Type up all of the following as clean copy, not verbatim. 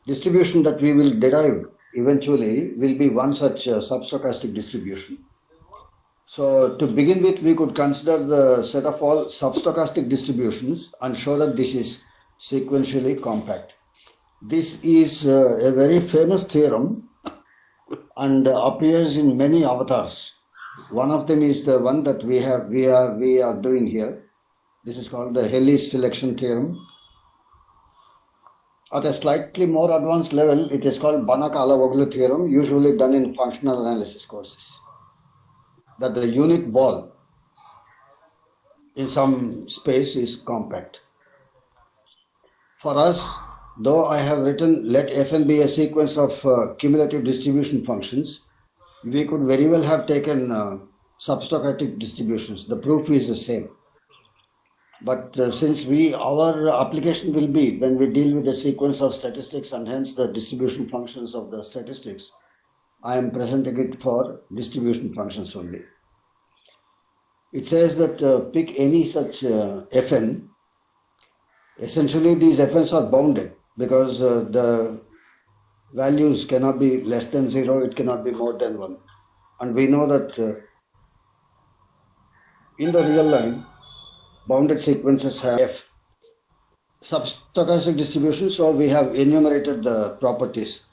distribution that we will derive eventually will be one such substochastic distribution. So to begin with, we could consider the set of all substochastic distributions and show that this is sequentially compact. This is a very famous theorem and appears in many avatars. One of them is the one that we are doing here. This is called the Helly's selection theorem. At a slightly more advanced level, it is called Banach-Alaoglu theorem, usually done in functional analysis courses. That the unit ball in some space is compact. For us, though I have written let Fn be a sequence of cumulative distribution functions, we could very well have taken substochastic distributions. The proof is the same. But since our application will be when we deal with the sequence of statistics and hence the distribution functions of the statistics, I am presenting it for distribution functions only. It says that pick any such Fn. Essentially, these Fn's are bounded because the values cannot be less than 0, it cannot be more than 1. And we know that in the real line, bounded sequences have F. Substochastic distribution, so we have enumerated the properties.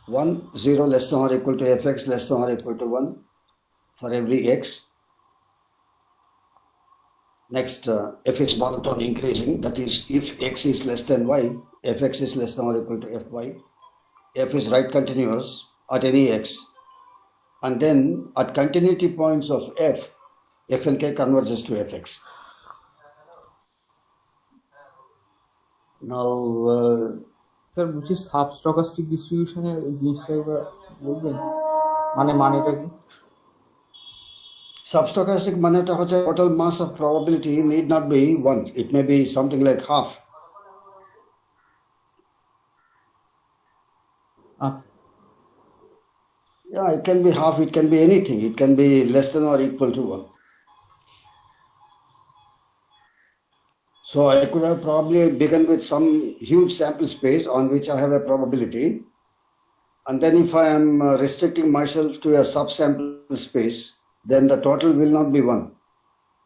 1, 0 less than or equal to fx less than or equal to 1 for every x. Next, f is monotone increasing, that is if x is less than y, fx is less than or equal to fy. F is right continuous at any x. And then at continuity points of f, and k converges to fx. Now, sir, which is substochastic distribution জিনিসটা বলবেন মানেটা কি? Substochastic maneta hoche total mass of probability need not be 1. It may be something like half. Yeah, it can be half, it can be anything. It can be less than or equal to 1. So I could have probably begun with some huge sample space on which I have a probability. And then if I am restricting myself to a subsample space, then the total will not be 1.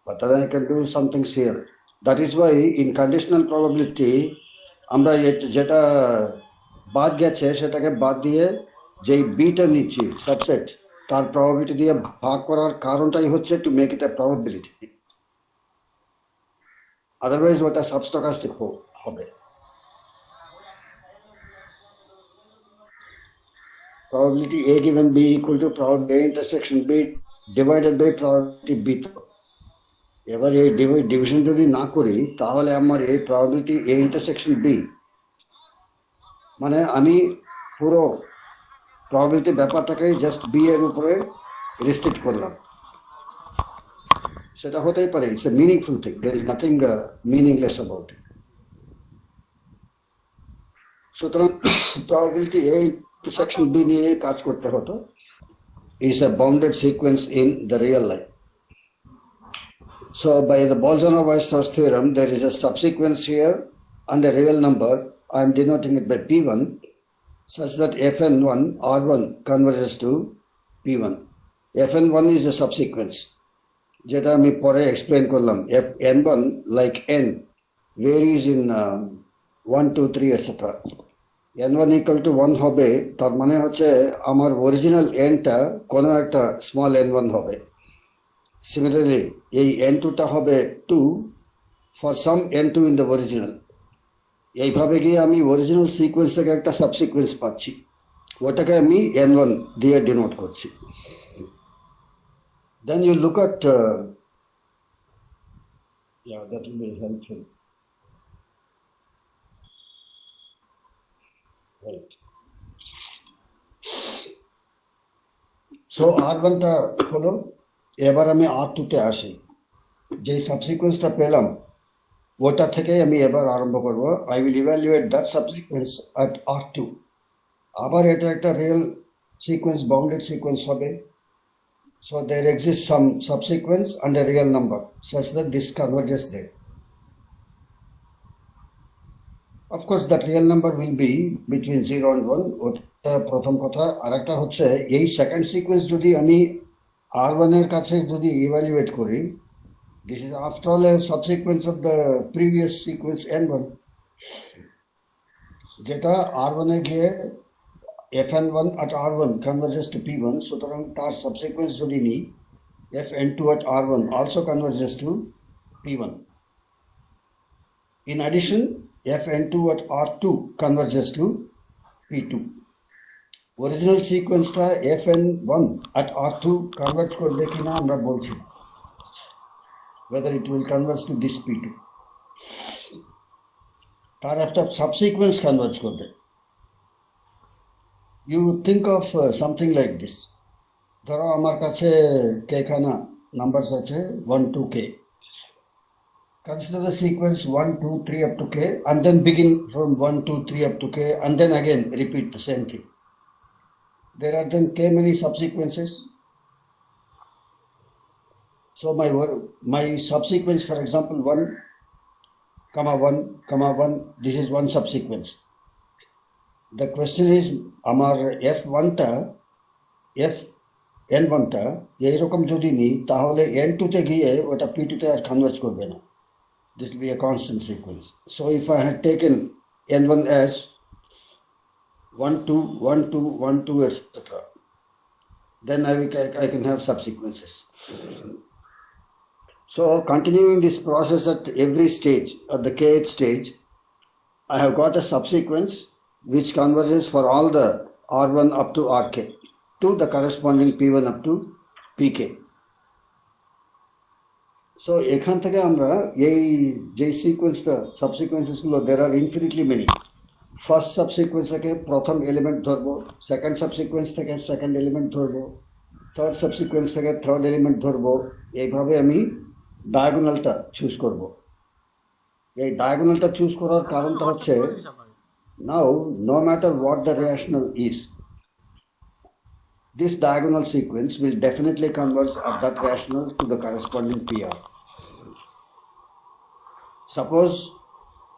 But then I can do some things here. That is why in conditional probability, আমরা যেটা বাদ গেছে সেটাকে বাদ দিয়ে যেই beta নিচ্ছি subset তার প্রবাবিলিটি দিয়ে ভাগ করার কারণটাই হচ্ছে to make it a probability. Otherwise, what a substochastic হবে. Probability A given B equal to probability A intersection B divided by probability B. এবার এই ডিভিশন যদি না করি তাহলে আমার এই probability A intersection B মানে আমি পুরো probability ব্যাপারটাকে জাস্ট B এর উপরে রেস্ট্রিক্ট করলাম সেটা হতেই পারে it's a meaningful thing there is nothing meaningless about it সুতরাং probability A intersection B নিয়ে কাজ করতে হতো is a bounded sequence in the real life. So by the Bolzano-Weierstrass theorem, there is a subsequence here and a real number. I am denoting it by P1 such that Fn1 R1 converges to P1. Fn1 is a subsequence. যেটা আমি পরে explain করলাম. Fn1 like n varies in 1, 2, 3 etc. n1 equal to 1 হবে তার মানে হচ্ছে আমার original nটা কোনো একটা স্মল n1 হবে সিমিলারলি এই n2 টা হবে 2 for some n2 in the original এইভাবে গিয়ে আমি অরিজিনাল সিকোয়েন্স থেকে একটা সাবসিকোয়েন্স পাচ্ছি ওটাকে আমি n1 দিয়ে ডিনোট করছি then you look at yeah that will be helpful right so r1 টা হলো এবার আমি r2 তে আসি যে সাবসিকোয়েন্সটা পেলাম ওটা থেকে আমি এবার আরম্ভ করব I will evaluate that subsequence at r2 আবার এটা একটা রিয়েল সিকোয়েন্স বাউন্ডেড সিকোয়েন্স হবে so there exists some subsequence and a real number such that this converges there Of course, that real number will be between 0 and 1. ওটা প্রথম কথা। আরেকটা হচ্ছে এই সেকেন্ড সিকোয়েন্স যদি আমি R1 এর কাছে যদি ইভালুয়েট করি, this is after all a subsequence of the previous sequence N1, যেটা R1 এ গিয়ে fn1 at R1 converges to P1, সুতরাং তার সাবসিকুয়েন্স যদি নিই fn2 at R1 also converges to P1. In addition, fn2 at R2 converges to P2. Original sequence টা fn1 at R2 convert করবে কিনা আমরা বলছি, whether it will converge to this P2. তার একটা সাবসিকুয়েন্স কনভার্জ করবে। You think of something like this. ধরো আমার কাছে k খানা নাম্বারস আছে 1 to k. Consider the sequence 1, 2, 3 up to k, and then begin from 1, 2, 3 up to k, and then again repeat the same thing. There are then k many subsequences. So my subsequence, for example, 1, 1, this is one subsequence. The question is, আমার f1 টা n1 টা এইরকম যদি নিই, তাহলে n2 তে গিয়ে ওটা p2 তে আর কনভার্জ করবে না। This will be a constant sequence. So if I had taken n1 as 1, 2, 1, 2, 1, 2, etc., then I can have subsequences. So continuing this process at every stage, at the kth stage, I have got a subsequence which converges for all the R1 up to Rk to the corresponding P1 up to Pk. So এখান থেকে আমরা এই যে sequence সাবসিকুয়েন্সেস গুলো, there are infinitely many. First subsequence থেকে প্রথম element ধরবো, second subsequence থেকে সেকেন্ড এলিমেন্ট ধরবো, থার্ড সাবসিকুয়েন্স থেকে থার্ড এলিমেন্ট ধরবো। এইভাবে আমি ডায়াগোনালটা চুজ করব। এই ডায়াগোনালটা চুজ করার কারণটা হচ্ছে, now no matter what the rational is, this diagonal sequence will definitely converge at that rational to the corresponding PR. Suppose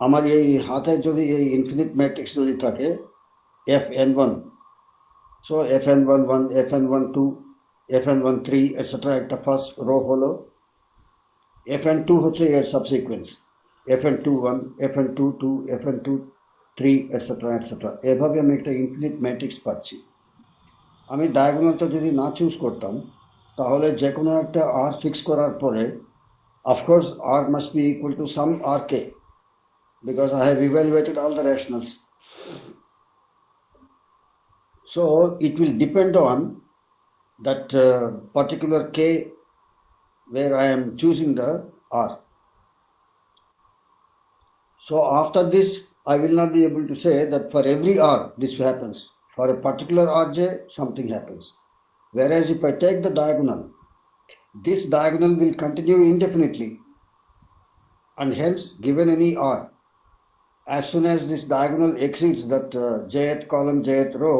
আমার এই হাতে যদি এই ইনফিনিট ম্যাট্রিক্স যদি থাকে fn1, so fn11, fn12, fn13 etc. একটা ফার্স্ট রো হলো, fn2 হচ্ছে এর সাবসিকুয়েন্স, fn21, fn22, fn23 etc. etc. এভাবে আমি একটা ইনফিনিট ম্যাট্রিক্স পাচ্ছি। আমি ডায়াগোনালটা যদি না চুজ করতাম, তাহলে যে কোনো একটা r ফিক্স করার পরে of course r must be equal to some rk, because I have evaluated all the rationals. So it will depend on that particular k where I am choosing the r. So after this, I will not be able to say that for every r this happens. For a particular rj, something happens. Whereas if I take the diagonal, this diagonal will continue indefinitely, and hence given any r, as soon as this diagonal exceeds that jth column, jth row,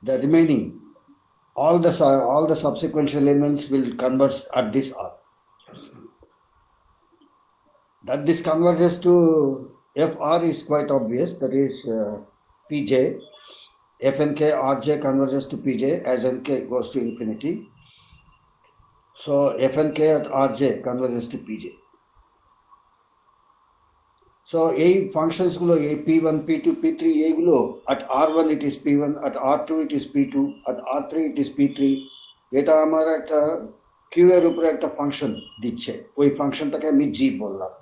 the remaining all the subsequential elements will converge at this r. That this converges to fr is quite obvious. That is pj, fnk rj converges to pj as nk goes to infinity. So fnk at rj converges to pj. So এই functions গুলো, এই p1, p2, p3, এইগুলো at r1 it is p1, at r2 it is p2, at r3 it is p3. এটা আমার একটা q এর উপরে একটা ফাংশন দিচ্ছে, ওই ফাংশনটাকে আমি g বললাম।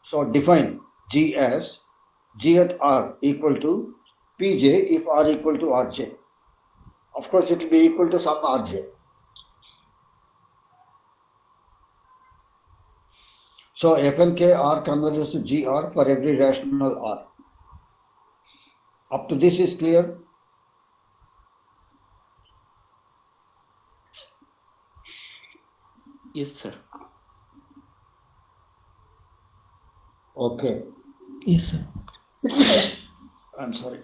So define g as g at r equal to pj if r equal to rj. Of course it will be equal to some rj. So fnk r converges to gr for every rational r. Up to this is clear? Yes, sir. Okay. Yes, sir. I'm sorry.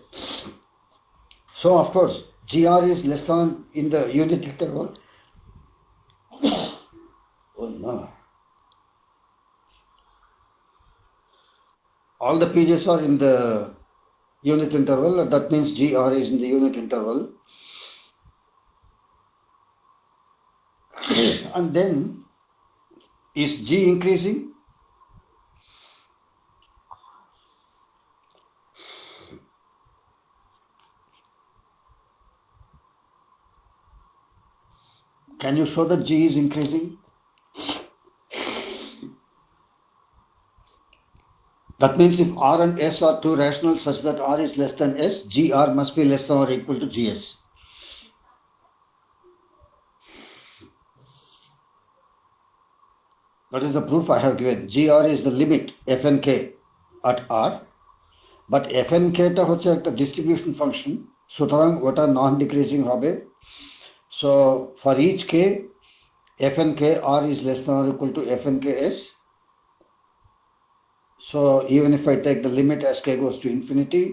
So of course gr is less than in the unit interval. Oh no. all the pj's are in the unit interval, that means gr is in the unit interval. And then is g increasing? Can you show that g is increasing? That means if r and s are two rationals such that r is less than s, gr must be less than or equal to gs. That is the proof I have given. GR is the limit fnk at R, but fnk টা হচ্ছে একটা distribution function, সুতরাং ওটা non-decreasing হবে. So for each k, fnk R is less than or equal to fnk S. So even if I take the limit as k goes to infinity,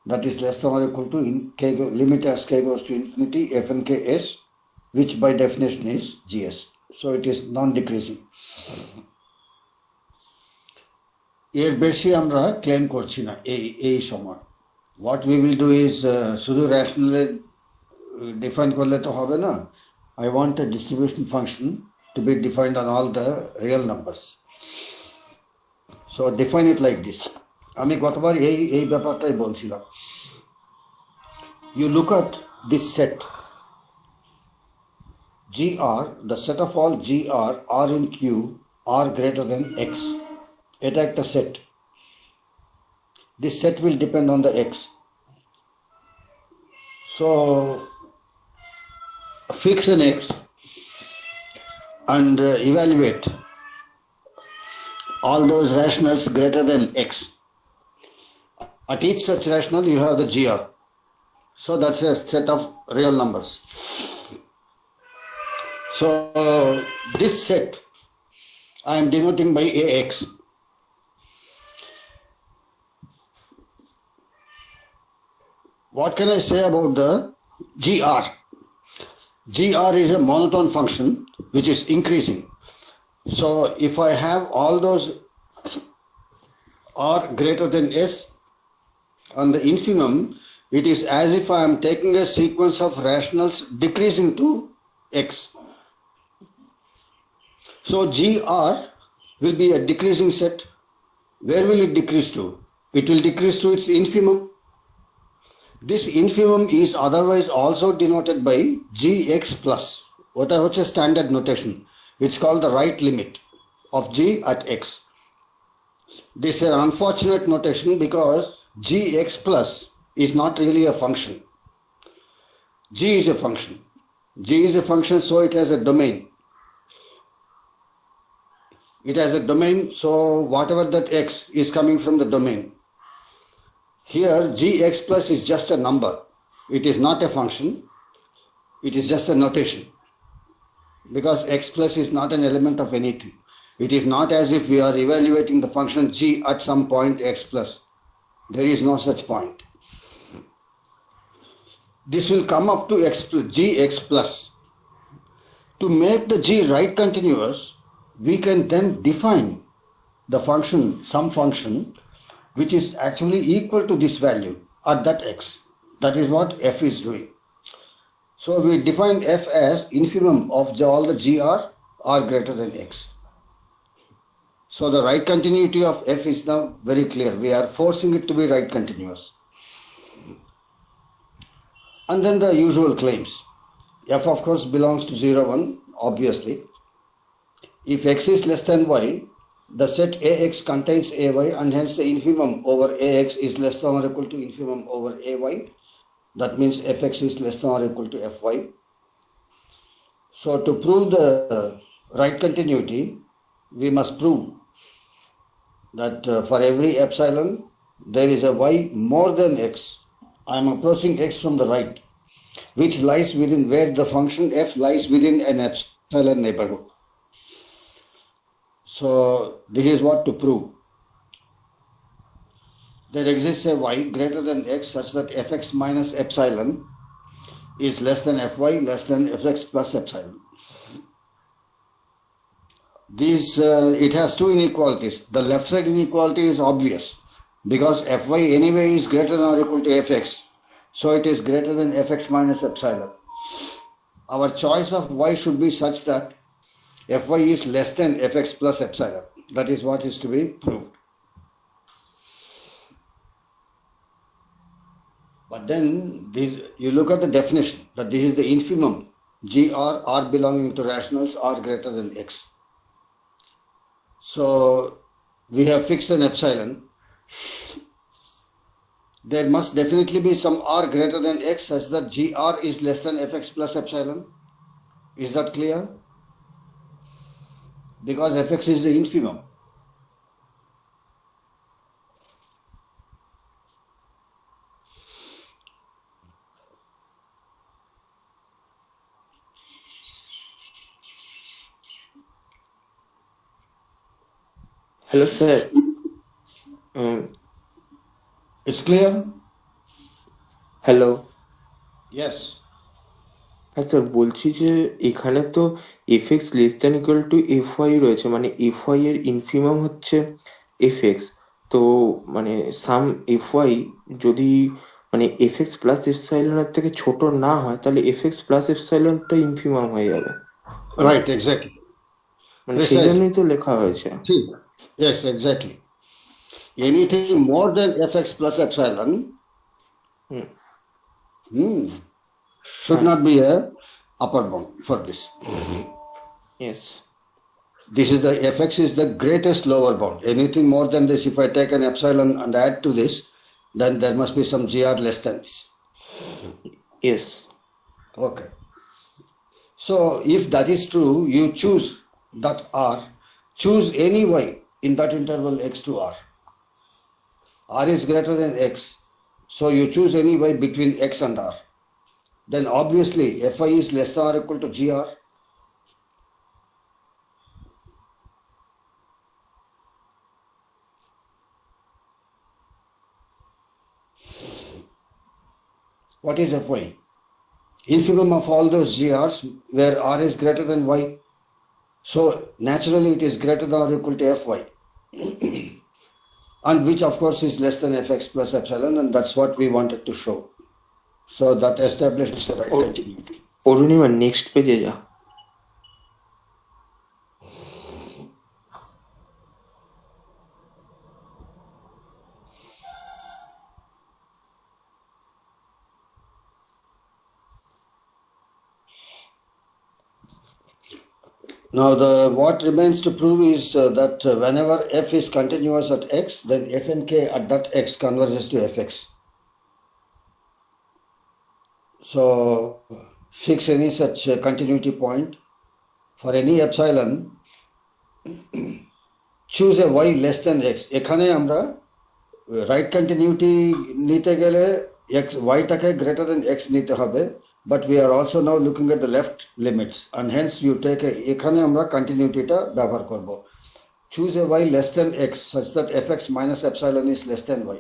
that is less than or equal to limit as k goes to infinity fnk S, which by definition is gs. So it is non-decreasing. এর বেশি আমরা claim করছি না এই সময়. What we will do is শুধু রেশনালে define করলে তো হবে না. I want a distribution function to be defined on all the real numbers. So define it like this. আমি গতবার এই ব্যাপারটাই বলছিলাম. You look at this set GR, the set of all GR, R in Q, R greater than X. এটা একটা set. This set will depend on the X. So fix an X and evaluate all those rationals greater than X. At each such rational you have the GR. So that's a set of real numbers. So this set I am denoting by AX. What can I say about the GR? GR is a monotone function which is increasing. So if I have all those R greater than S on the infimum, it is as if I am taking a sequence of rationals decreasing to X. So GR will be a decreasing set. Where will it decrease to? It will decrease to its infimum. This infimum is otherwise also denoted by Gx plus. What I have a standard notation. It's called the right limit of G at X. This is an unfortunate notation because Gx plus is not really a function. G is a function. G is a function, so it has a domain. It has a domain, so whatever that X is coming from the domain. Here Gx plus is just a number. It is not a function. It is just a notation. Because X plus is not an element of anything. It is not as if we are evaluating the function G at some point X plus. There is no such point. This will come up to Gx plus. To make the G right continuous, we can then define the function, some function, which is actually equal to this value at that X. That is what f is doing. So we define f as infimum of all the GR are greater than X. So the right continuity of f is now very clear. We are forcing it to be right continuous. And then the usual claims. F of course belongs to 0, 1, obviously. If X is less than Y, the set AX contains AY and hence the infimum over AX is less than or equal to infimum over AY. That means Fx is less than or equal to Fy. So to prove the right continuity, we must prove that for every epsilon, there is a Y more than X. I am approaching X from the right, which lies within where the function F lies within an epsilon neighborhood. So this is what to prove. There exists a Y greater than X such that Fx minus epsilon is less than Fy less than Fx plus epsilon. It has two inequalities. The left side inequality is obvious. because Fy anyway is greater than or equal to Fx. So it is greater than Fx minus epsilon. Our choice of y should be such that Fy is less than Fx plus epsilon. That is what is to be proved. But then you look at the definition that this is the infimum. GR, R belonging to rationals are greater than X. So we have fixed an epsilon. There must definitely be some R greater than X such that GR is less than Fx plus epsilon. Is that clear? Because Fx is the infimum. Hello, sir. Um, It's clear? Hello. Yes. হ্যাঁ sir, বলছি যে এখানে তো F X less than equal to F Y রয়েছে, মানে F Y এর infimum হচ্ছে F X. তো মানে সাম এফ ওয়াই যদি মানে এফ এক্স প্লাস এপসাইলনের থেকে ছোট না হয়, তাহলে এফ এক্স প্লাস এপসাইলনটা ইনফিমাম হয়ে যাবে। Right, exactly. মানে সেই জন্যই তো লেখা হয়েছে। Yes, exactly. Anything more than Fx plus epsilon should not be a upper bound for this. Yes. This is the Fx is the greatest lower bound. Anything more than this, if I take an epsilon and add to this, then there must be some gr less than this. Yes. Okay. So if that is true, you choose that r, choose any y in that interval x to r. R is greater than x, so you choose any y between x and r. Then obviously Fy is less than or equal to gr. What is Fy? Infimum of all those grs where r is greater than y. So naturally it is greater than or equal to Fy. And which of course is less than Fx plus epsilon, and that's what we wanted to show. So that establishes the right continuity. Arunima next পেজে যা। Now what remains to prove is that whenever f is continuous at x, then f and k at that x converges to fx. So fix any such continuity point for any epsilon. Choose a y less than x. এখানে আমরা right continuity নিতে গেলে x y টাকে greater than x নিতে হবে, but we are also now looking at the left limits, and hence you take এখানে আমরা continuity টা ব্যবহার করব. Choose a y less than x such that fx minus epsilon is less than y.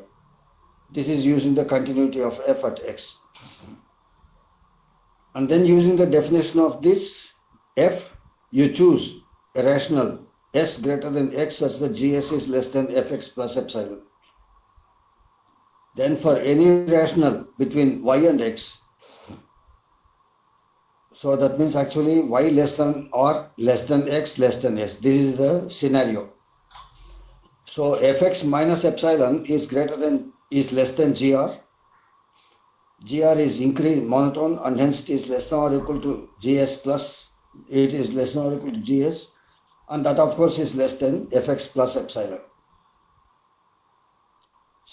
This is using the continuity of f at x. And then using the definition of this f, you choose a rational s greater than x such that gs is less than fx plus epsilon. Then for any rational between y and x, so that means actually y less than or less than x less than s. This is the scenario. So fx minus epsilon is less than gr. Gr is increased monotone, and hence it is less than or equal to gs plus, it is less than or equal to gs, and that of course is less than fx plus epsilon.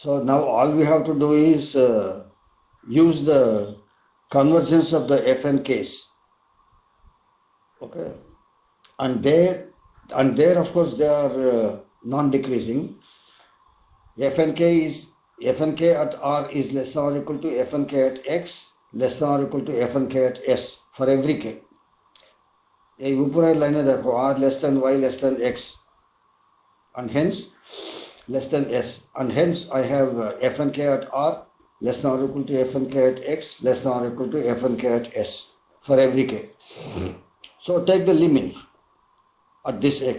So now all we have to do is use the convergence of the f and k's. Okay, and there of course they are non-decreasing. F and k at r is less than or equal to f and k at x less than or equal to f and k at s for every k. এই উপরের লাইনে দেখো r less than y less than x, and hence less than s, and hence I have f and k at r less than or equal to f and k at x less than or equal to f and k at s for every k. So take the limit at this x.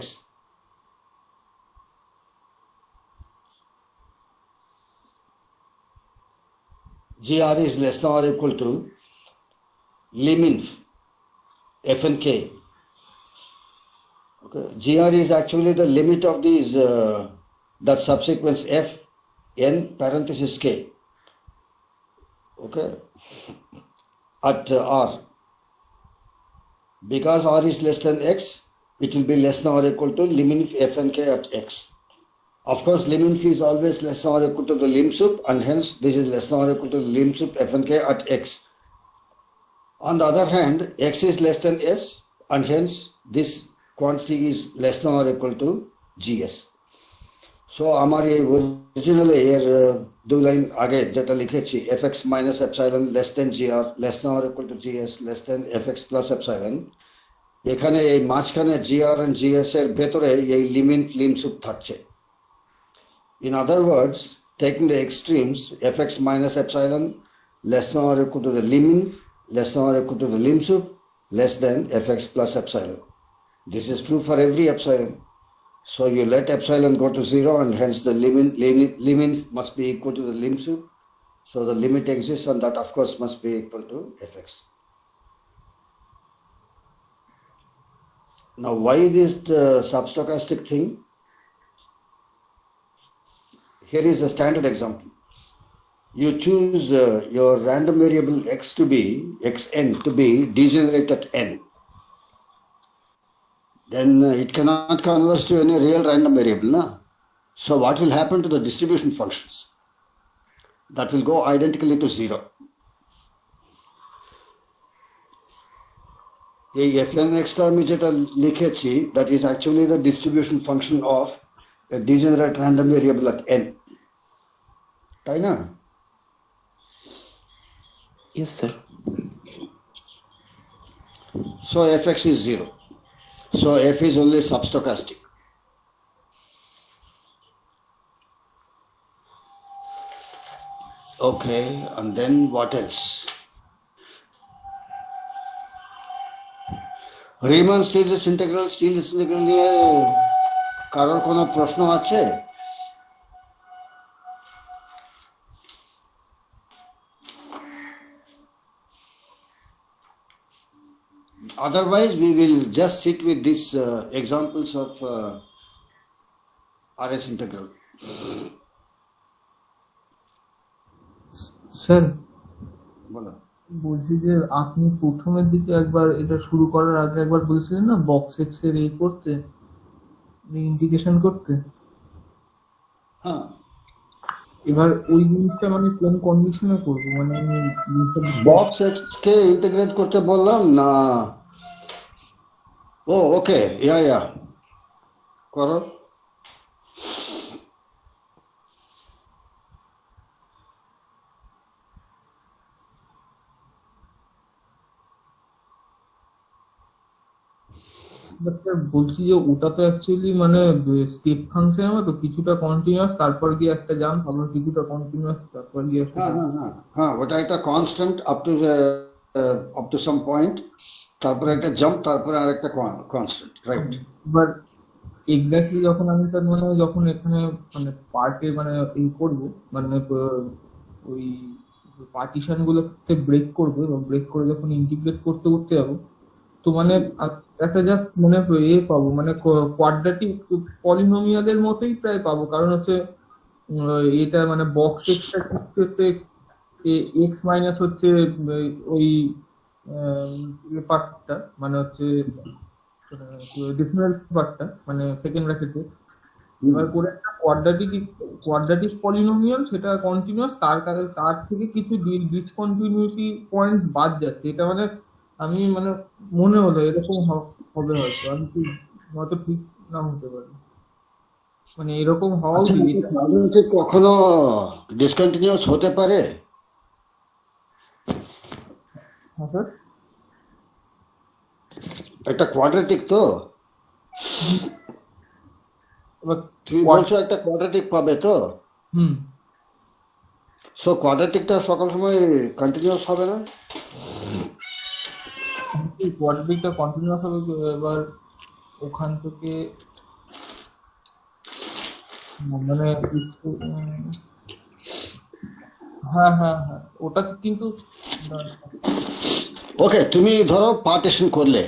GR is less than or equal to liminf f and k. Okay, GR is actually the limit of these that subsequence f n parenthesis k. Okay, at r, because r is less than x, it will be less than or equal to liminf f and k at x. Of course, liminf is always less than or equal to the lim sup, and hence this is less than or equal to lim sup f and k at x. On the other hand, x is less than s, and hence this quantity is less than or equal to gs. So আমার এই originally এর দুই line আগে যেটা লিখেছি fx minus epsilon less than gr less than or equal to gs less than fx plus epsilon, এখানে এই মাঝখানে gr and gs এর ভেতরে এই লিমিট লিম সুপ থাকছে. In other words, taking the extremes, fx minus epsilon less than or equal to the limin less than or equal to the lim sup less than fx plus epsilon. This is true for every epsilon. So you let epsilon go to 0, and hence the limin must be equal to the lim sup. So the limit exists, and that of course must be equal to fx. Now why this substochastic thing? Here is a standard example. You choose your random variable x to be xn to be degenerate at n. Then it cannot converge to any real random variable. Na? So what will happen to the distribution functions? That will go identically to 0. A fnx term যেটা লিখেছি, that is actually the distribution function of a degenerate random variable at n. তাই না? Yes, sir. So fx is 0. So f is only substochastic. Okay, and then what else? Riemann Stieltjes integral নিয়ে কারোর কোনো প্রশ্ন আছে? Otherwise, we will just sit with these examples of RS integral. Sir বলো। বলছি যে আপনি প্রথমের দিকে একবার এটা শুরু করার আগে একবার বলছিলেন না বক্স এক্স এর এই করতে ইন্টিগ্রেশন করতে, হ্যাঁ, এবার ওই জিনিসটা মানে কোন কন্ডিশনে করবো, মানে আমি বক্স এক্স কে ইন্টিগ্রেট করতে বললাম না? ও ওকে, ইয়া করো। বলছি যে ওটা তো অ্যাকচুয়ালি মানে স্টেপ ফাংশনের মতো কিছুটা কন্টিনিউয়াস তারপর গিয়ে একটা জাম্প, আবার কিছুটা কন্টিনিউয়াস তারপর গিয়ে একটা হ্যাঁ, ওটা একটা constant up to some point, তারপরে একটা জাম্প, তারপরে আরেকটা কনস্ট্যান্ট, রাইট? বাট এক্স্যাক্টলি যখন আমি তার মানে যখন এখানে মানে পার্টে মানে এই করবো মানে ওই পার্টিশন গুলোতে ব্রেক করবো এবং ব্রেক করে যখন ইন্টিগ্রেট করতে করতে যাবো, তো মানে একটা জাস্ট মানে এ পাবো মানে কোয়াড্রেটিক পলিনোমিয়ালের মতোই প্রায় পাবো, কারণ হচ্ছে এটা মানে বক্স এক্সটা হচ্ছে এক্স মাইনাস হচ্ছে ওই পার্টটা মানে হচ্ছে ডেসিমাল পার্টটা মানে সেকেন্ড ব্র্যাকেটে, এবার করে একটা কোয়াড্রেটিক পলিনোমিয়াল সেটা কন্টিনিউয়াস, তার থেকে কিছু ডিসকন্টিনিউইটি পয়েন্টস বাদ যাচ্ছে, এটা মানে আমি মানে মনে হলো এরকম হবে হয়তো, আমি হয়তো ঠিক না হতে পারি, মানে এরকম হওয়া উচিত। কখনো ডিসকন্টিনিউয়াস হতে পারে? হ্যাঁ স্যার, একটা কোয়াড্রেটিক তো, তুমি বলছো একটা কোয়াড্রেটিক পাবে তো, সো কোয়াড্রেটিকটা সকল সময় কন্টিনিউয়াস হবে না? কোয়াড্রেটিকটা কন্টিনিউয়াস হবে, এবার ওখান থেকে মানে হ্যাঁ ওটা তো কিন্তু ওকে, তুমি ধরো পার্টিশন করলে,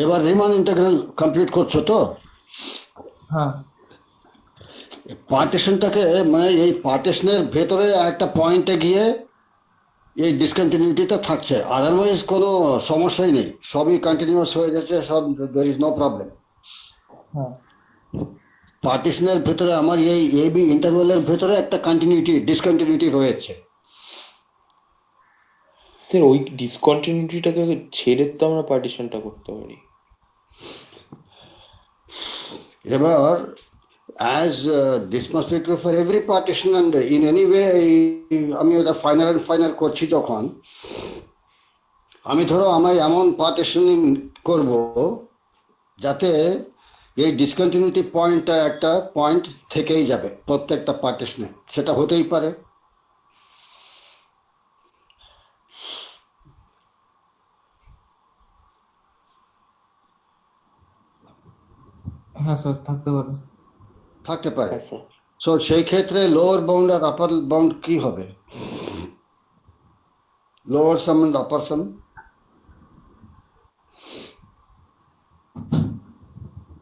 এবার রিমান ইন্টিগ্রাল কম্পিউট করছো তো, হ্যাঁ পার্টিশনটাকে মানে এই পার্টিশনের ভেতরে একটা পয়েন্টে গিয়ে এই ডিসকন্টিনিউটিটা থাকছে, আদারওয়াইজ কোনো সমস্যাই নেই, সবই কন্টিনিউয়াস হয়ে যাচ্ছে, সব দের ইজ নো প্রবলেম। হ্যাঁ পার্টিশনের ভেতরে আমার এই এবি ইন্টারভেলের ভেতরে একটা কন্টিনিউটি ডিসকন্টিনিউটি রয়েছে। স্যার ওই ডিসকন্টিনিউটিটাকে ছেড়ে তো আমরা পার্টিশনটা করতে পারি। এবার as this must be true for every partition, and in any way আমি ওটা ফাইনাল অ্যান্ড ফাইনাল করছি যখন, আমি ধরো আমি এমন পার্টিশনিং করব যাতে এই ডিসকন্টিনিউটি পয়েন্টটা একটা পয়েন্ট থেকেই যাবে প্রত্যেকটা পার্টিশনে, সেটা হতেই পারে। হ্যাঁ স্যার থাকতে পারে। থাকতে পারে। হ্যাঁ স্যার। সো সেই ক্ষেত্রে লোয়ার বাউন্ড আর আপার বাউন্ড কি হবে? Lower sum and upper sum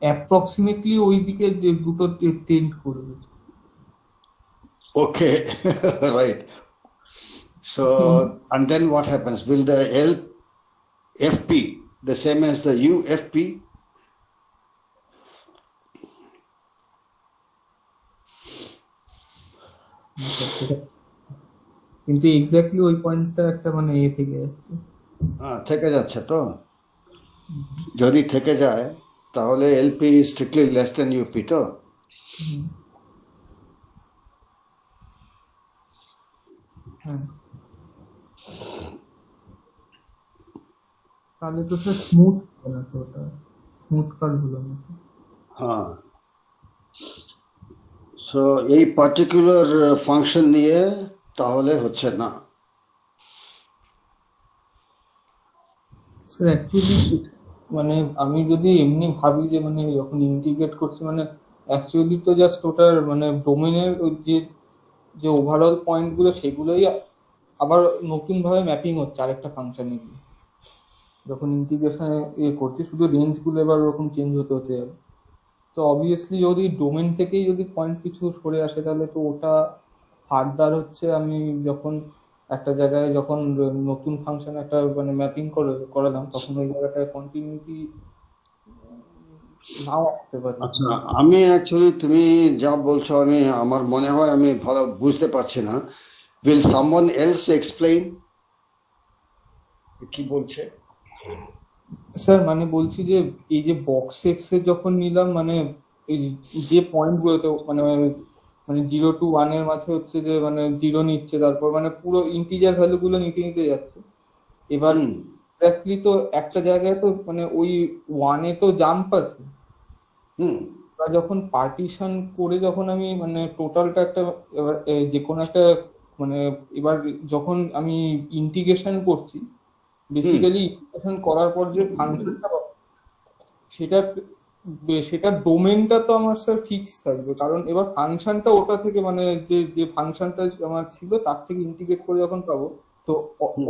approximately ওই দিকে যে দুটো টেন্ড করবে। okay. Right. So and then what happens? Will the LFP the same as the UFP? কিন্তু এক্স্যাক্টলি ওই পয়েন্টটা একটা মানে এ থেকে যাচ্ছে। থেকে যাচ্ছে তো, যদি থেকে যায় তাহলে LP strictly less than UP তো। হ্যাঁ তাহলে তো স্যার স্মুথ হবে না তো, ওটা স্মুথ কার্ভ হলো না তো। হ্যাঁ, সো এই পার্টিকুলার ফাংশন নিয়ে তাহলে হচ্ছে না। স্যার অ্যাকচুয়ালি মানে আমি যদি এমনি ভাবি যে মানে যখন ইন্টিগ্রেট করছি মানে অ্যাকচুয়ালি তো জাস্ট ওটার মানে ডোমেনের যে যে ওভারঅল পয়েন্টগুলো সেগুলোই আবার নতুন ভাবে ম্যাপিং হচ্ছে আরেকটা ফাংশনে গিয়ে, যখন ইন্টিগ্রেশনে ইয়ে করছি শুধু রেঞ্জগুলো এবার ওরকম চেঞ্জ হতে হতে যাবে। তো অবভিয়াসলি যদি ডোমেন থেকেই যদি পয়েন্ট কিছু সরে আসে তাহলে তো ওটা ফার্দার হচ্ছে আমি যখন একটা জায়গায় যখন নতুন ফাংশন একটা মানে ম্যাপিং করালাম তখন ওই জায়গাটায় কন্টিনিউটি নাও আসতে পারে। আচ্ছা, আমি অ্যাকচুয়ালি তুমি যা বলছো আমি আমার মনে হয় আমি ভালো বুঝতে পারছি না। উইল সামওয়ান এলস এক্সপ্লেইন কি বলছে? স্যার মানে বলছি যে এই যে বক্স এক্স এর যখন নিলাম মানে এই যে পয়েন্ট গুলোতে মানে মানে 0 to 1 এর মাঝে হচ্ছে যে মানে 0 নিচ্ছে, তারপর মানে পুরো ইন্টিজার ভ্যালু গুলো নিতে নিতে যাচ্ছে। এবার এক্স্যাক্টলি তো একটা জায়গায় তো মানে ওই 1 এ তো জাম্প আছে। এবার যখন পার্টিশন করে যখন আমি মানে টোটালটা একটা এবার যে কোনো একটা মানে এবার যখন আমি ইন্টিগ্রেশন করছি বেসিক্যালি ইন্টিগ্রেশন করার পর যে ফাংশনটা সেটা সেটা ডোমেনটা তো আমার স্যার ফিক্স থাকবে, কারণ এবার ফাংশনটা ওটা থেকে মানে যে যে ফাংশনটা আমার ছিল তার থেকে ইন্টিগ্রেট করে যখন পাবো তো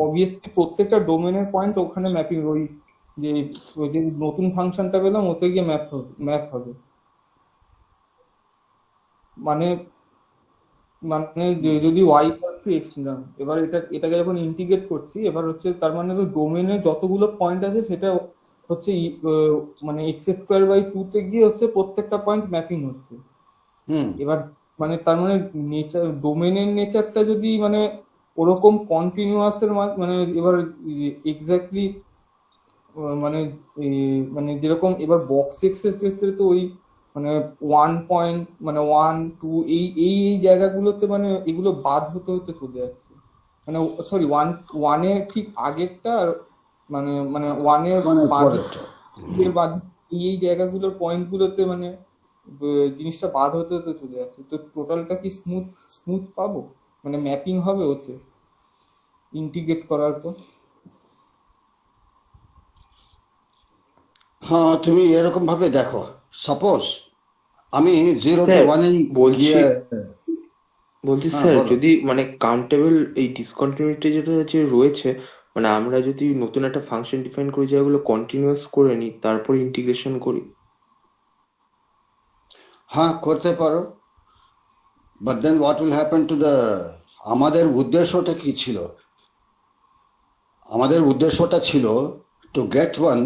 অবভিয়াসলি প্রত্যেকটা ডোমেনের পয়েন্ট ওখানে ম্যাপিং ওই যে ওই যে নতুন ফাংশনটা পেলাম ওতে গিয়ে ম্যাপ হবে। মানে মানে যদি ওয়াই টু এক্স নিলাম এবার এটাকে যখন ইন্টিগ্রেট করছি এবার হচ্ছে তার মানে তো ডোমেনে যতগুলো পয়েন্ট আছে সেটা হচ্ছে মানে এক্স স্কোয়ার বাই 2 তে গিয়ে হচ্ছে প্রত্যেকটা পয়েন্ট ম্যাপিং হচ্ছে। এবার মানে তার মানে নেচার ডোমেনের নেচারটা যদি মানে ওরকম কন্টিনিউয়াস এর মানে এবার এক্স্যাক্টলি মানে মানে যেরকম এবার বক্স এক্স এর ক্ষেত্রে তো ওই মানে 1 মানে 1 2 এই এই এই জায়গাগুলোতে মানে এগুলো বাদ হতে হতে চলে যাচ্ছে, মানে সরি 1 এর ঠিক আগেরটা আর মানে মানে 1 এর বাদ এই জায়গাগুলোর পয়েন্ট গুলোতে মানে জিনিসটা বাদ হতে হতে চলে যাচ্ছে। তো টোটালটা কি স্মুথ পাবো মানে ম্যাপিং হবে ওতে ইন্টিগ্রেট করার পর? হ্যাঁ, তুমি এরকম ভাবে দেখো, সাপোজ আমি 0 to 1 বলছি বলছি হ্যাঁ স্যার বলো। যদি মানে কাউন্টেবল এই ডিসকন্টিনিউটি যেটা যে রয়েছে, মানে আমরা যদি নতুন একটা ফাংশন ডিফাইন করি যেগুলো কন্টিনিউয়াস করে নিই তারপর ইন্টিগ্রেশন করি। হ্যাঁ করতে পারো, but then what will happen to the, আমাদের উদ্দেশ্যটা কি ছিল? আমাদের উদ্দেশ্যটা ছিল to get one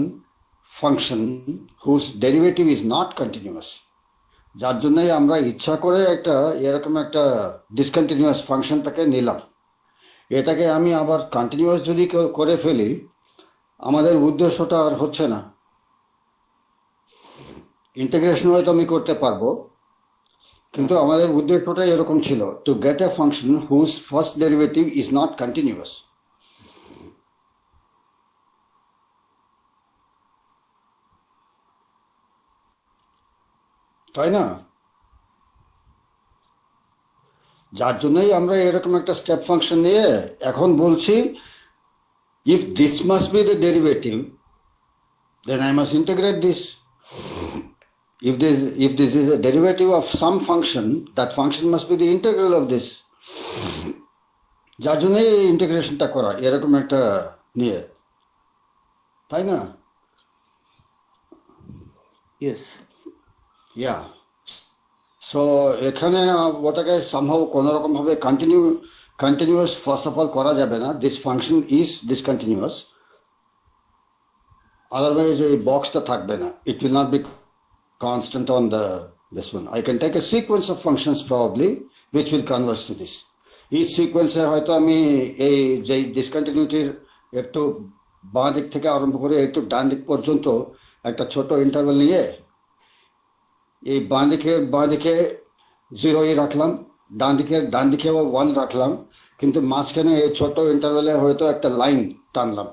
function whose derivative is not continuous, যার জন্যই আমরা ইচ্ছা করে একটা এরকম একটা ডিসকন্টিনিউয়াস ফাংশনটাকে নিলাম। এটাকে আমি আবার কন্টিনিউয়াস যদি করে ফেলি, আমাদের উদ্দেশ্যটা আর হচ্ছে না। ইন্টিগ্রেশন হয়তো আমি করতে পারবো, কিন্তু আমাদের উদ্দেশ্যটা এরকম ছিল to get a function whose first derivative is not continuous. তাই না? যার জন্যই আমরা এরকম একটা স্টেপ ফাংশন নিয়ে এখন বলছি if this must be the derivative then I must integrate this. If this is a derivative of some function, that function must be the integral of this. যার জন্যই এই ইন্টিগ্রেশনটা করা এরকম একটা নিয়ে, তাই না? ইয়েস। ইয়া, সো এখানে ওটাকে সামহাও কোনোরকম ভাবে কন্টিনিউয়াস ফার্স্ট অফ অল করা যাবে না। This function is discontinuous, otherwise এই বক্সটা থাকবে না। It will not be constant on this one. I can take a sequence of functions probably which will converge to this. Each sequence হয়তো আমি এই যে ডিসকন্টিনিউটির একটু বাঁ দিক থেকে আরম্ভ করে একটু ডান দিক পর্যন্ত একটা ছোট ইন্টারভ্যাল নিয়ে এই বাঁ দিকে 0 রাখলাম, ডান দিকেও 1 রাখলাম, কিন্তু মাঝখানে এই ছোট ইন্টারভ্যালে হয়তো একটা লাইন টানলাম,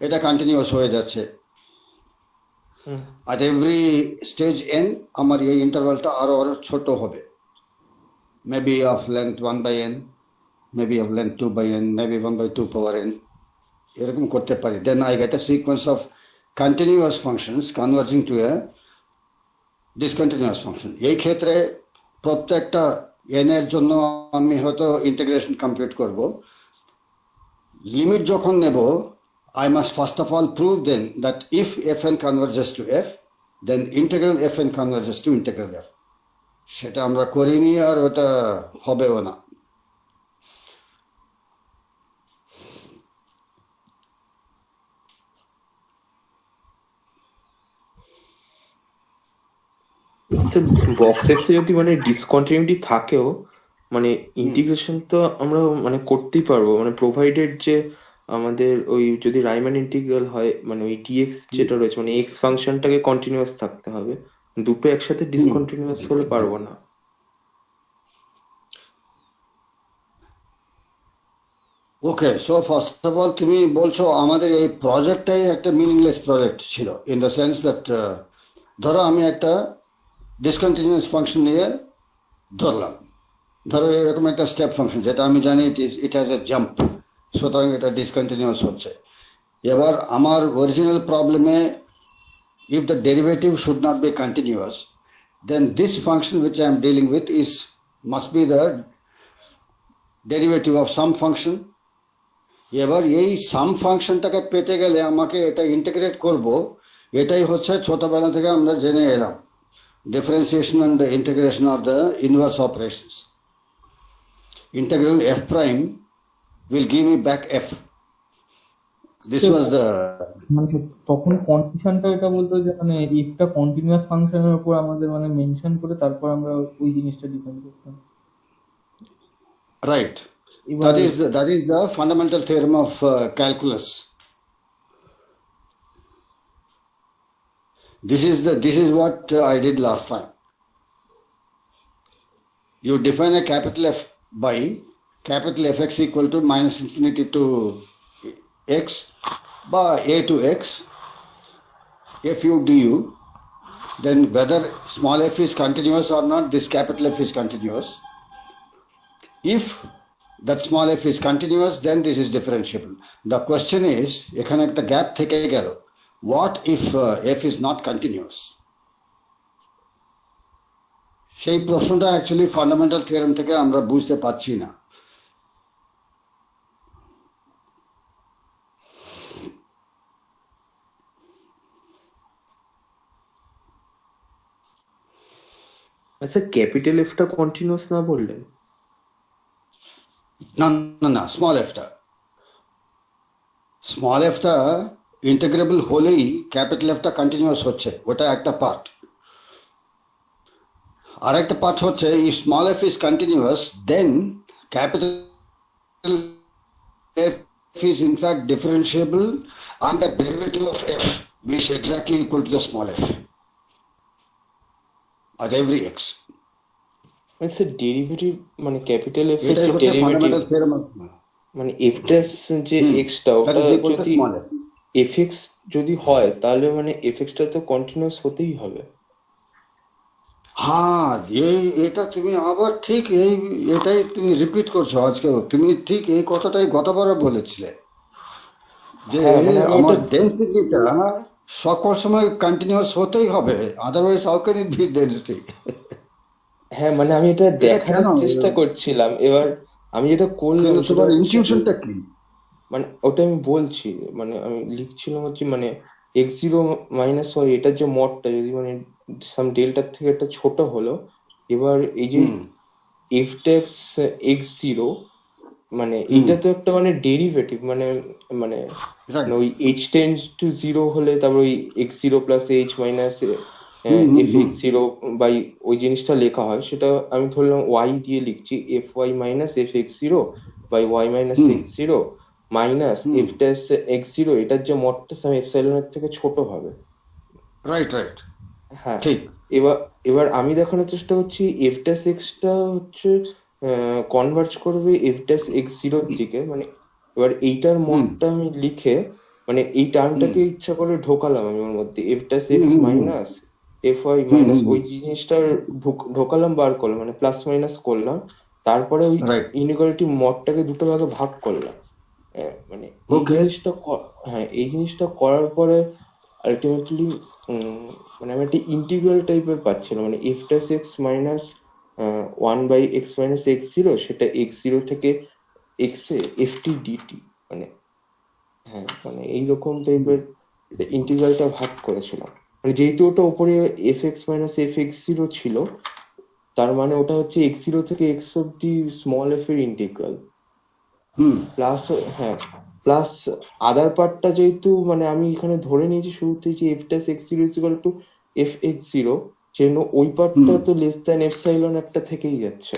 এটা কন্টিনিউয়াস হয়ে যাচ্ছে। at every stage n আমার এই ইন্টারভালটা আরো ছোট হবে, maybe of length 1/n, maybe of length 2/n, maybe 1/2 power n, এরকম করতে পারি। then I get a sequence of continuous functions converging to a discontinuous function. এই ক্ষেত্রে প্রত্যেকটা n এর জন্য আমি হয়তো ইন্টিগ্রেশন কমপ্লিট করব। লিমিট যখন নেব, I must first of all prove then that if fn converges to f, then integral fn converges to integral f. সেটা আমরা করিনি আর ওটা হবেও না। স্যার বক্স এক্সে যদি মানে ডিসকন্টিনিউটি থাকেও মানে ইন্টিগ্রেশন তো আমরা মানে করতেই পারবো, মানে প্রোভাইডেড যে আমাদের ওই যদি রাইমান ইন্টিগ্রাল হয় মানে ওই ডিএক্স যেটা রয়েছে মানে এক্স ফাংশনটাকে কন্টিনিউয়াস থাকতে হবে, দুটো একসাথে ডিসকন্টিনিউয়াস হলে পারবো না। ওকে, সো ফার্স্ট অফ অল তুমি বলছো আমাদের এই প্রজেক্টটাই একটা মিনিংলেস প্রজেক্ট ছিল, ইন দ্য সেন্স দ্যাট ধরো আমি একটা ডিসকন্টিনিউয়াস ফাংশন নিয়ে ধরলাম, ধরো এরকম একটা স্টেপ ফাংশন যেটা আমি জানি ইট হ্যাজ এ জাম্প, সুতরাং এটা ডিসকন্টিনিউয়াস হচ্ছে। এবার আমার অরিজিনাল প্রবলেমে if the derivative should not be continuous, then this function which I am dealing with must be the derivative of some function. এবার এই সাম ফাংশনটাকে পেতে গেলে আমাকে এটা ইন্টিগ্রেট করব, এটাই হচ্ছে ছোটবেলা থেকে আমরা জেনে এলাম, differentiation and integration of the inverse operations. Integral f prime will give me back f. This was the মানে তখন কন্ডিশনটা এটা বলতো যে মানে একটা কন্টিনিউয়াস ফাংশনের উপর আমাদের মানে মেনশন করে তারপর আমরা ওই জিনিসটা ডিফাইন করতাম। right. এবার That is the fundamental theorem of calculus. This is what I did last time. You define a capital F by capital Fx equal to minus infinity to x by a to x fu du. Then whether small f is continuous or not, this capital F is continuous. If that small f is continuous, then this is differentiable. The question is, এখানে একটা gap থেকে গেল, what if f is not continuous? সেই প্রশ্নটা actually fundamental theorem থেকে আমরা বুঝতে পারছি না। আচ্ছা, ক্যাপিটাল এফটা কন্টিনিউয়াস না বললেন? না না না, স্মল এফটা ইন্টিগ্রেবল হলেই ক্যাপিটাল এফটা কন্টিনিউয়াস হচ্ছে, ওটা একটা পার্ট। আর একটা পার্ট হচ্ছে if small f is continuous, then capital F is in fact differentiable and the derivative of f is exactly equal to the small f at every x. আচ্ছা, derivative মানে capital F এর এটাই যে হচ্ছে derivative fundamental theorem. মানে F dash যে extra that ওটা is equal to যদি স্মল f। এফ এক্স যদি হয় তাহলে মানে এফ এক্সটা তো কন্টিনিউয়াস হতেই হবে। হ্যাঁ, এটা তুমি আবার ঠিক এটাই তুমি রিপিট করছো আজকেও। তুমি ঠিক এই কথাটাই গতবারও বলেছিলে যে হ্যাঁ, মানে আমি আমার এটা ডেন্সিটিটা সকল সময় কন্টিনিউয়াস হতেই হবে, otherwise how can it be density? হ্যাঁ, মানে আমি এটা এটা দেখানোর কেন? চেষ্টা করছিলাম। এবার আমি যেটা করলাম কিন্তু সেটা তোমার হচ্ছে ইনটিউশনটা কি? মানে ওটা আমি বলছি, মানে আমি লিখছিলাম হচ্ছে মানে এক্স জিরো মাইনাস ওয়াই এটার যে মডটা যদি মানে সাম ডেল্টার থেকে একটা ছোট হলো, এবার এই যে হুম এফ ট্যাক্স এক্স জিরো মানে হুম এটা তো একটা মানে ডেরিভেটিভ মানে মানে রাইট। ওই এইচ টেন্স টু জিরো হলে তারপর ওই X zero plus H minus hmm hmm F hmm X zero by ওই জিনিসটা লেখা হয়, সেটা আমি ধরলাম ওয়াই দিয়ে লিখছি, F Y minus F X zero by Y minus hmm X zero minus hmm F dash X zero এটার যে মডটা সাম এপসাইলনের থেকে ছোট হবে। রাইট রাইট, হ্যাঁ, ঠিক। এবার এবার আমি দেখানোর চেষ্টা করছি এফ ড্যাশ এক্সটা হচ্ছে কনভার্জ করবে এফ ড্যাশ এক্স জিরোর দিকে, মানে এবার এইটার হুম মডটা আমি লিখে মানে এই হুম টার্মটাকে ইচ্ছা করে ঢোকালাম আমি ওর মধ্যে, এফ ড্যাশ হুম এক্স হুম হুম মাইনাস এফ ওয়াই হুম মাইনাস হুম ওই জিনিসটার ঢোকালাম, বার করলাম মানে প্লাস মাইনাস করলাম, তারপরে ওই রাইট। ইনইকুয়ালিটি মডটাকে দুটো ভাগে ভাগ করলাম। মানে এই ওকে। জিনিসটা হ্যাঁ, এই জিনিসটা করার পরে আলটিমেটলি মানে আমি একটা ইন্টিগ্রাল টাইপের পাচ্ছিলাম, মানে F dash X minus one by X minus X zero, সেটা এক্স জিরো থেকে এক্স এ এফ টি ডিটি, মানে হ্যাঁ মানে এইরকম টাইপের ইন্টিগ্রালটা ভাগ করেছিলাম। মানে যেহেতু ওটা উপরে F x minus F X zero ছিল, তার মানে ওটা হচ্ছে এক্স জিরো থেকে এক্স অব্দি স্মল এফ এর ইন্টিগ্রাল হুম প্লাস, হ্যাঁ প্লাস আদার পার্টটা যেহেতু মানে আমি এখানে ধরে নিয়েছি শুরুতেই যে F dash X zero is equal to F X zero, সেজন্য ওই হুম পার্টটা তো লেস দ্যান এপসাইলন একটা থেকেই যাচ্ছে।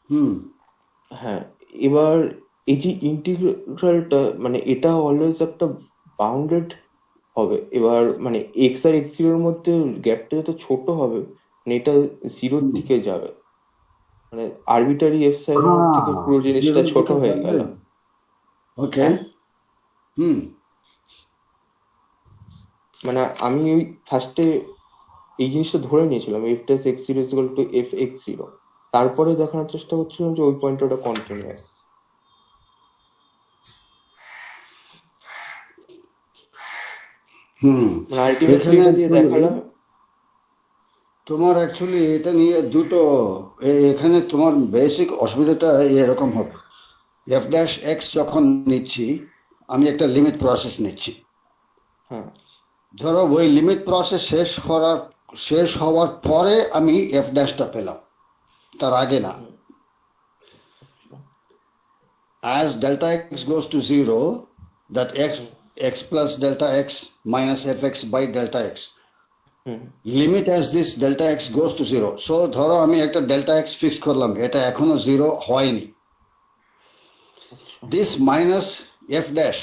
হুম হ্যাঁ, এবার এই যে ইন্টিগ্রালটা মানে এটা অলওয়েজ একটা বাউন্ডেড হবে, এবার মানে এক্স আর এক্স জিরোর মধ্যে গ্যাপটা যত ছোট হবে মানে এটা জিরোর হুম। দিকে যাবে, মানে আরবিটারি এপসাইলনের থেকে পুরো জিনিসটা জিরোর ছোট দিকে হয়ে যাবে। গেল। ওকে। হ্যাঁ, হুম মানে আমি ওই ফার্স্টে এই জিনিসটা ধরে নিয়েছিলাম F dash X zero is equal to F X zero, তারপরে দেখানোর চেষ্টা করছিলাম যে ওই পয়েন্টে ওটা কন্টিনিউয়াস, হুম। মানে আলটিমেটলি এখানে এটা দিয়ে দেখালাম। তোমার অ্যাকচুয়ালি এটা নিয়ে দুটো এখানে তোমার বেসিক অসুবিধাটা এরকম হবে। এফ ড্যাশ এক্স যখন নিচ্ছি, আমি একটা লিমিট প্রসেস নিচ্ছি। হ্যাঁ, ধরো ওই লিমিট প্রসেস শেষ হওয়ার পরে আমি এফ ড্যাশটা পেলাম, তার আগে না। As delta x goes to 0, that x plus delta x minus fx by delta x, hmm, limit as this delta x goes to 0. So ধরো আমি একটা delta x ফিক্স করলাম, এটা এখনো 0 হয়নি। This minus f dash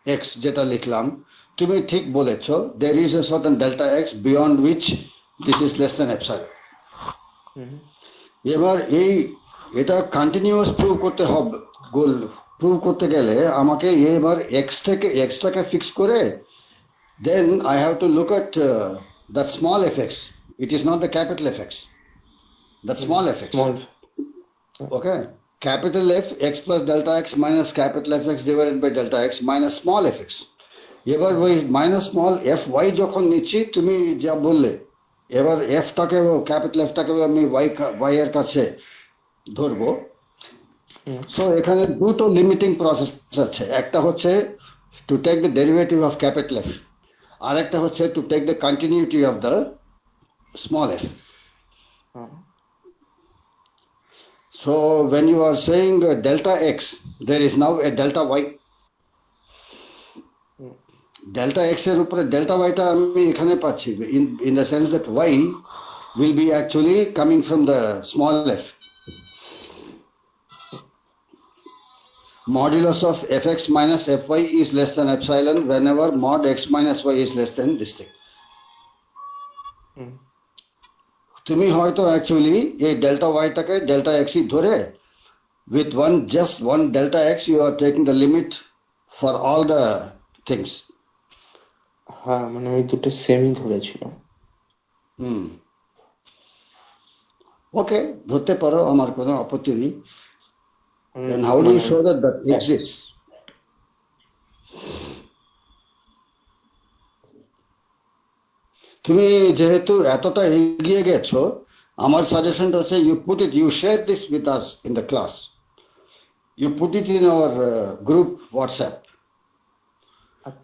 x যেটা লিখলাম, তুমি ঠিক বলেছ, there is a certain delta x beyond which this is less than epsilon. হুম, এবার এটা কন্টিনিউয়াস প্রুভ করতে গেলে আমাকে এবার এক্সটাকে ফিক্স করে then I have to look at that small effects. It is not the capital effects, that small effects. Small, okay, capital F X plus delta X minus capital F X divided by delta X minus small F X. এবার ওই minus small F Y যখন নিচ্ছি, তুমি যা বললে এবার এফটাকেও capital এফটাকেও আমি Y এর কাছে ধরবো। সো এখানে দুটো লিমিটিং প্রসেস আছে, একটা হচ্ছে to take the derivative of capital F, আর একটা হচ্ছে to take the continuity of the small F. So when you are saying delta x, there is now a delta y. Delta x এর উপরে delta y টা আমি এখানে পাচ্ছি in the sense that y will be actually coming from the small f. Modulus of fx minus fy is less than epsilon whenever mod x minus y is less than this thing. তুমি হয়তো actually এই delta ওয়াইটাকে delta এক্সই ধরে with just one delta x you are taking the limit for all the things. হ্যাঁ মানে ওই দুটো সেমই ধরেছিলাম। ওকে, ধরতে পারো, আমার কোনো আপত্তি নেই। And how do you show that exists? তুমি যেহেতু এতটা এগিয়ে গেছো, আমার সাজেশনটা হচ্ছে you share this with us in the class. You put it in our group WhatsApp.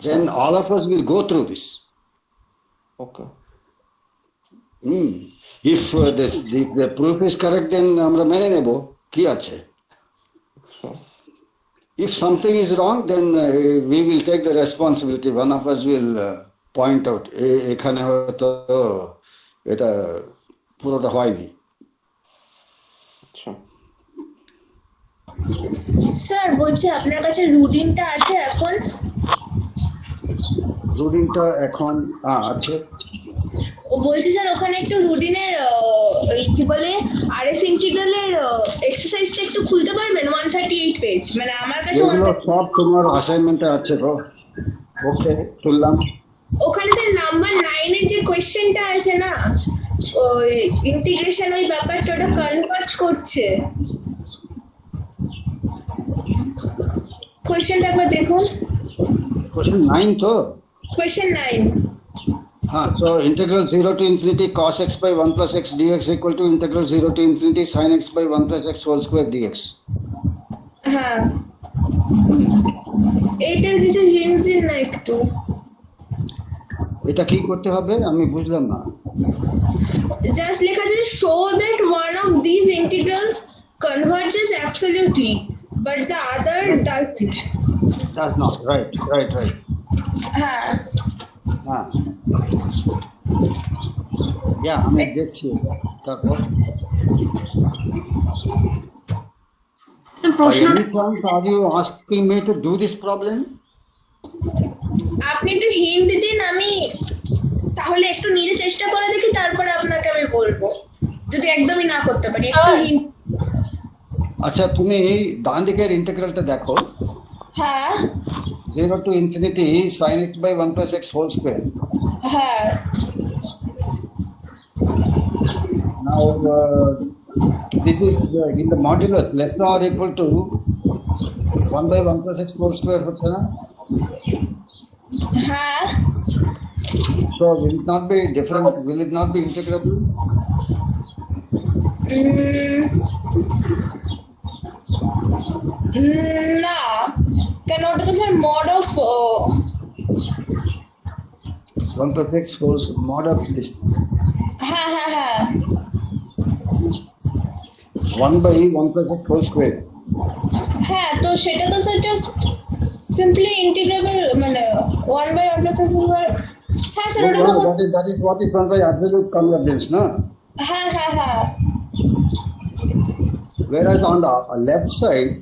Then all of us will go through this. Okay If the proof is correct, then আমরা মেনে নেব, কি আছে। If something is wrong, then we will take the responsibility. One of us will point out, এখানে হয়তো এটা পুরোটা হয়নি। আচ্ছা স্যার বলছি আপনার কাছে রুটিনটা আছে এখন? রুটিনটা এখন আছে। ও বলছি স্যার ওখানে একটু রুটিনের কি বলে আরএস ইন্টিগ্রালের এক্সারসাইজটা একটু খুলতে পারবেন? 138 পেজ, মানে আমার কাছে এগুলো সব তোমার অ্যাসাইনমেন্টে আছে গো। ওকে, তুললাম। ওখানে স্যার নাম্বার 9 এর যে কোশ্চেনটা আছে না, ওই ইন্টিগ্রেশন ওই ব্যাপারটা ওটা কনভার্জ করছে। কোশ্চেনটা একবার দেখুন। কোশ্চেন 9 তো? কোশ্চেন 9। हाँ, so integral 0 to infinity cos x by 1 plus x dx equal to integral 0 to infinity sin x by 1 plus x whole square dx. হ্যাঁ, এটার কিছু হিন্ট দিন না একটু। এটা কি করতে হবে আমি বুঝলাম না। জাস্ট লেখা আছে show that one of this integrals কনভার্জেস absolutely but the other doesn't. Does not, right. হ্যাঁ হ্যাঁ, ইয়া আমি দেখছি। তারপর প্রশ্নটা are you asking me to do this problem? আপনি একটু হিন্ট দিন, আমি তাহলে একটু নিজে চেষ্টা করে দেখি, তারপরে আপনাকে আমি বলবো যদি একদমই না করতে পারি। একটু হিন্ট। আচ্ছা, তুমি ডান দিকের ইন্টিগ্রালটা দেখো। হ্যাঁ 0 to infinity sin x by 1 plus x whole square. হ্যাঁ Now this is in the modulus less than or equal to 1 by 1 plus x whole square হচ্ছে না? হ্যাঁ So will it not be different? Will it not be integrable? না, কেন ওটা তো sir mod of 1 plus x whole mod of this হ্যাঁ হ্যাঁ হ্যাঁ 1 by 1 plus x whole square. হ্যাঁ, তো সেটা তো স্যার জাস্ট সিম্পলি ইন্টিগ্রেবল, মানে 1 বাই 1 প্লাস x স্কয়ার। হ্যাঁ স্যার ওটা তো that is what is 1 by absolute convergence, না? হ্যাঁ হ্যাঁ হ্যাঁ। Whereas on the left side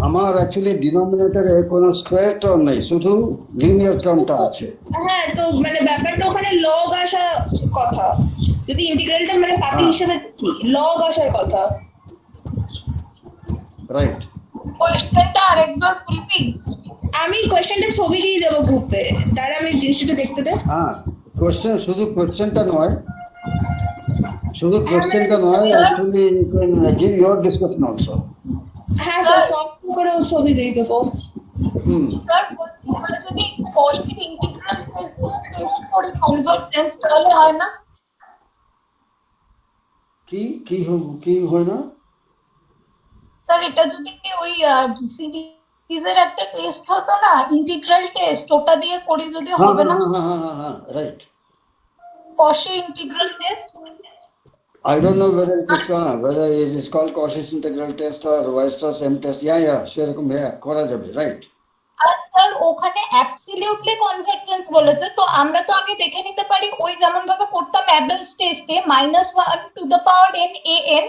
আমার অ্যাকচুয়ালি ডিনোমিনেটরে কোনো স্কয়ার টার্ম নেই, শুধু লিনিয়ার টার্মটা আছে। হ্যাঁ, তো মানে ব্যাপারটা ওখানে লগ আসা কথা, যদি ইন্টিগ্রালটা মানে পাতি হিসেবে দেখি লগ আসার কথা। রাইট। কোয়েশ্চেনটা আরেকবার বলবি? আমি কোয়েশ্চেনটা ছবি দিয়ে দেবো গ্রুপে, তারা আমি জিনিসটা দেখতে দে। হ্যাঁ, শুধু কোয়েশ্চেনটা নয়, actually you can give your discussion also. হ্যাঁ স্যার, সব করেও ছবি দিয়ে দেবো। স্যার বলছি আমরা যদি কৌশিক ইন্টিগ্রাল টেস্ট করি কনভার্জেন্স তাহলে হয় না? কি হয় না? স্যার এটা যদি ওই সিরিজের একটা টেস্ট হতো না, ইন্টিগ্রাল টেস্ট, ওটা দিয়ে করি যদি হবে না? হ্যাঁ, right. কশি integral test. I don't know whether it is called Cauchy's integral test or Weierstrass M test. Yeah, সেরকম করা যাবে, right? আর স্যার ওখানে অ্যাবসলিউটলি কনভার্জেন্স বলেছে, তো আমরা তো আগে দেখে নিতে পারি ওই যেমন ভাবে করতাম অ্যাবেলস টেস্টে -1 to the power n an,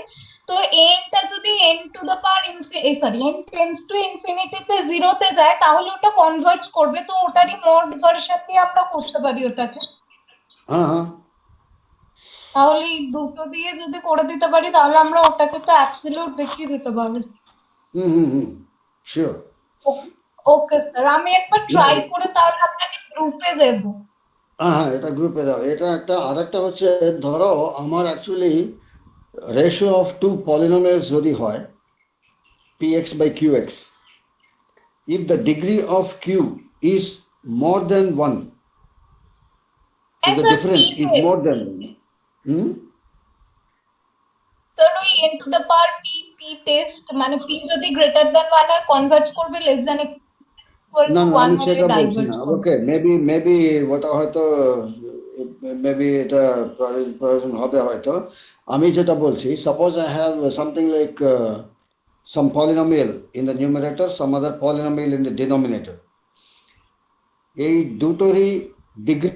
তো n টা যদি n to the power n tends to ইনফিনিটিতে 0 তে যায় তাহলে ওটা কনভার্জ করবে, তো ওটারই মোড ভার্সন দিয়ে আমরা করতে পারি ওটাকে। হ্যাঁ। তাহলে এই দুটো দিয়ে যদি করে দিতে পারি তাহলে আমরা ওটাকে তো অ্যাবসলিউট দেখিয়ে দিতে পারবো। Sure. ওকে স্যার, আমি একবার ট্রাই করে তাহলে আপনাকে গ্রুপে দেবো। হ্যাঁ, এটা গ্রুপে দাও। এটা একটা আরেকটা হচ্ছে, ধরো আমার actually ratio of two polynomials যদি হয় px by qx, if the degree of q is more than 1, if the sir, difference p is test. more than sir ওই n to the power p test মানে p যদি greater than 1 হয় converge করবে, less than equal না two না, 1 আমি হলে সেটা বলছি ডাইভার্জ না। করবে। ওকে, মেবি ওটা হয়তো মেবি এটা প্রয়োজন হবে হয়তো। আমি যেটা বলছি, suppose I have something like some polynomial in the numerator, some other polynomial in the denominator. এই দুটোরই ডিগ্রি